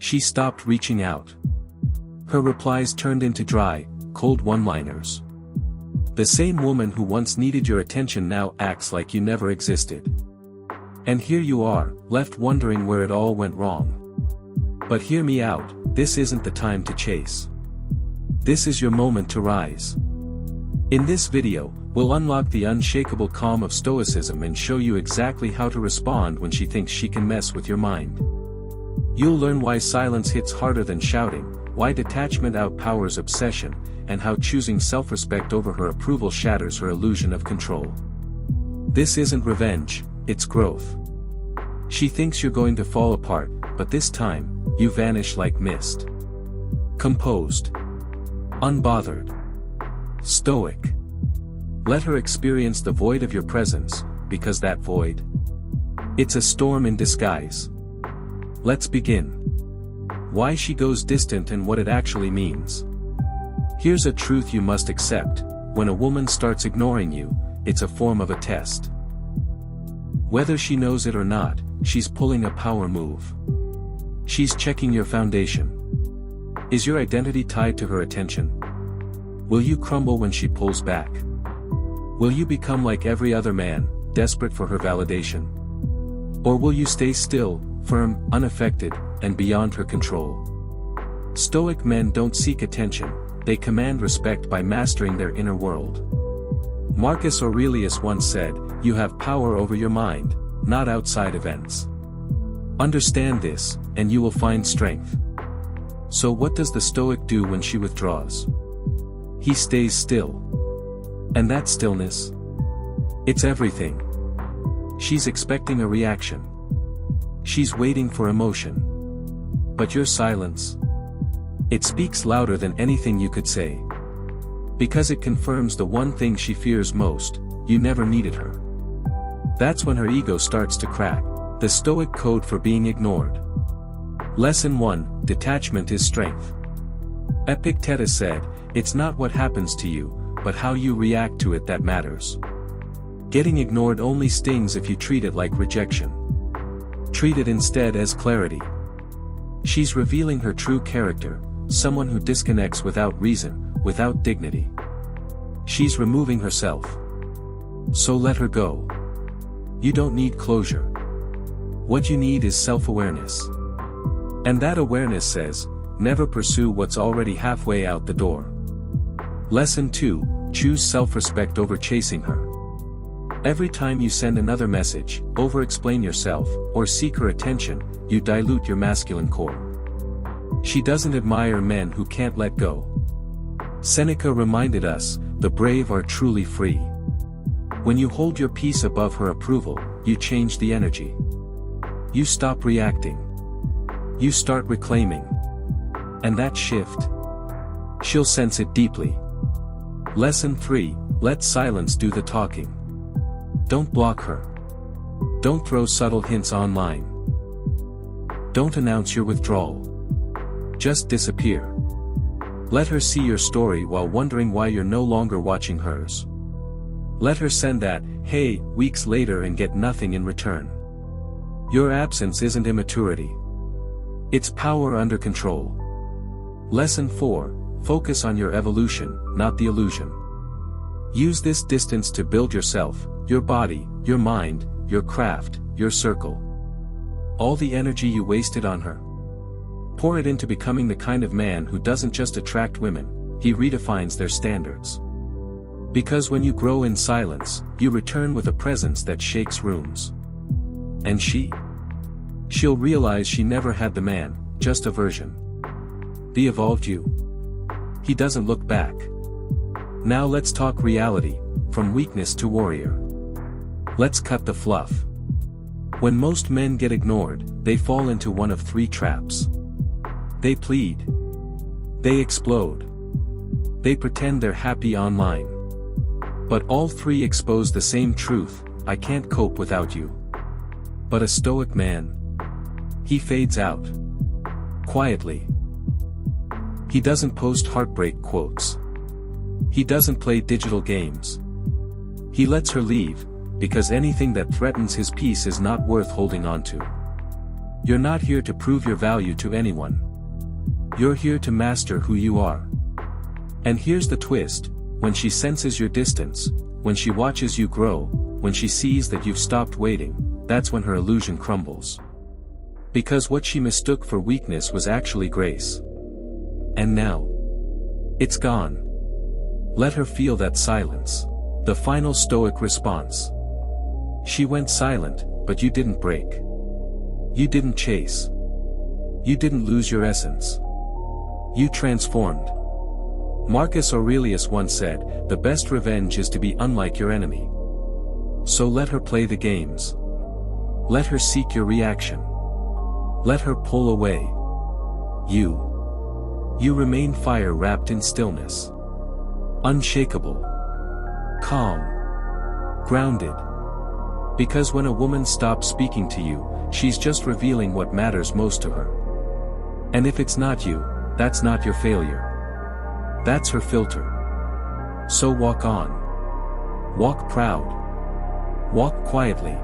She stopped reaching out. Her replies turned into dry, cold one-liners. The same woman who once needed your attention now acts like you never existed. And here you are, left wondering where it all went wrong. But hear me out, this isn't the time to chase. This is your moment to rise. In this video, we'll unlock the unshakable calm of Stoicism and show you exactly how to respond when she thinks she can mess with your mind. You'll learn why silence hits harder than shouting, why detachment outpowers obsession, and how choosing self-respect over her approval shatters her illusion of control. This isn't revenge, it's growth. She thinks you're going to fall apart, but this time, you vanish like mist. Composed. Unbothered. Stoic. Let her experience the void of your presence, because that void, it's a storm in disguise. Let's begin. Why she goes distant and what it actually means. Here's a truth you must accept: when a woman starts ignoring you, it's a form of a test. Whether she knows it or not, she's pulling a power move. She's checking your foundation. Is your identity tied to her attention? Will you crumble when she pulls back? Will you become like every other man, desperate for her validation? Or will you stay still, firm, unaffected, and beyond her control? Stoic men don't seek attention, they command respect by mastering their inner world. Marcus Aurelius once said, "You have power over your mind, not outside events." Understand this, and you will find strength. So what does the Stoic do when she withdraws? He stays still. And that stillness? It's everything. She's expecting a reaction. She's waiting for emotion. But your silence? It speaks louder than anything you could say. Because it confirms the one thing she fears most: you never needed her. That's when her ego starts to crack. The Stoic Code for being ignored. Lesson 1: Detachment is strength. Epictetus said, "It's not what happens to you, but how you react to it that matters." Getting ignored only stings if you treat it like rejection. Treat it instead as clarity. She's revealing her true character, someone who disconnects without reason, without dignity. She's removing herself. So let her go. You don't need closure. What you need is self-awareness. And that awareness says, never pursue what's already halfway out the door. Lesson 2: Choose self-respect over chasing her. Every time you send another message, over-explain yourself, or seek her attention, you dilute your masculine core. She doesn't admire men who can't let go. Seneca reminded us, "The brave are truly free." When you hold your peace above her approval, you change the energy. You stop reacting. You start reclaiming. And that shift, she'll sense it deeply. Lesson 3: Let silence do the talking. Don't block her. Don't throw subtle hints online. Don't announce your withdrawal. Just disappear. Let her see your story while wondering why you're no longer watching hers. Let her send that, "Hey," weeks later and get nothing in return. Your absence isn't immaturity. It's power under control. Lesson 4: Focus on your evolution, not the illusion. Use this distance to build yourself, your body, your mind, your craft, your circle. All the energy you wasted on her, pour it into becoming the kind of man who doesn't just attract women, he redefines their standards. Because when you grow in silence, you return with a presence that shakes rooms. And she'll realize she never had the man, just a version. The evolved you. He doesn't look back. Now let's talk reality, from weakness to warrior. Let's cut the fluff. When most men get ignored, they fall into one of 3 traps. They plead. They explode. They pretend they're happy online. But all 3 expose the same truth: I can't cope without you. But a Stoic man, he fades out. Quietly. He doesn't post heartbreak quotes. He doesn't play digital games. He lets her leave, because anything that threatens his peace is not worth holding on to. You're not here to prove your value to anyone. You're here to master who you are. And here's the twist: when she senses your distance, when she watches you grow, when she sees that you've stopped waiting, that's when her illusion crumbles. Because what she mistook for weakness was actually grace. And now, it's gone. Let her feel that silence. The final Stoic response. She went silent, but you didn't break. You didn't chase. You didn't lose your essence. You transformed. Marcus Aurelius once said, "The best revenge is to be unlike your enemy." So let her play the games. Let her seek your reaction. Let her pull away. You remain fire wrapped in stillness. Unshakable. Calm. Grounded. Because when a woman stops speaking to you, she's just revealing what matters most to her. And if it's not you, that's not your failure. That's her filter. So walk on. Walk proud. Walk quietly.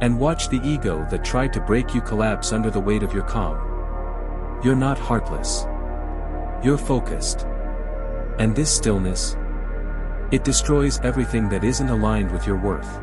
And watch the ego that tried to break you collapse under the weight of your calm. You're not heartless. You're focused. And this stillness, it destroys everything that isn't aligned with your worth.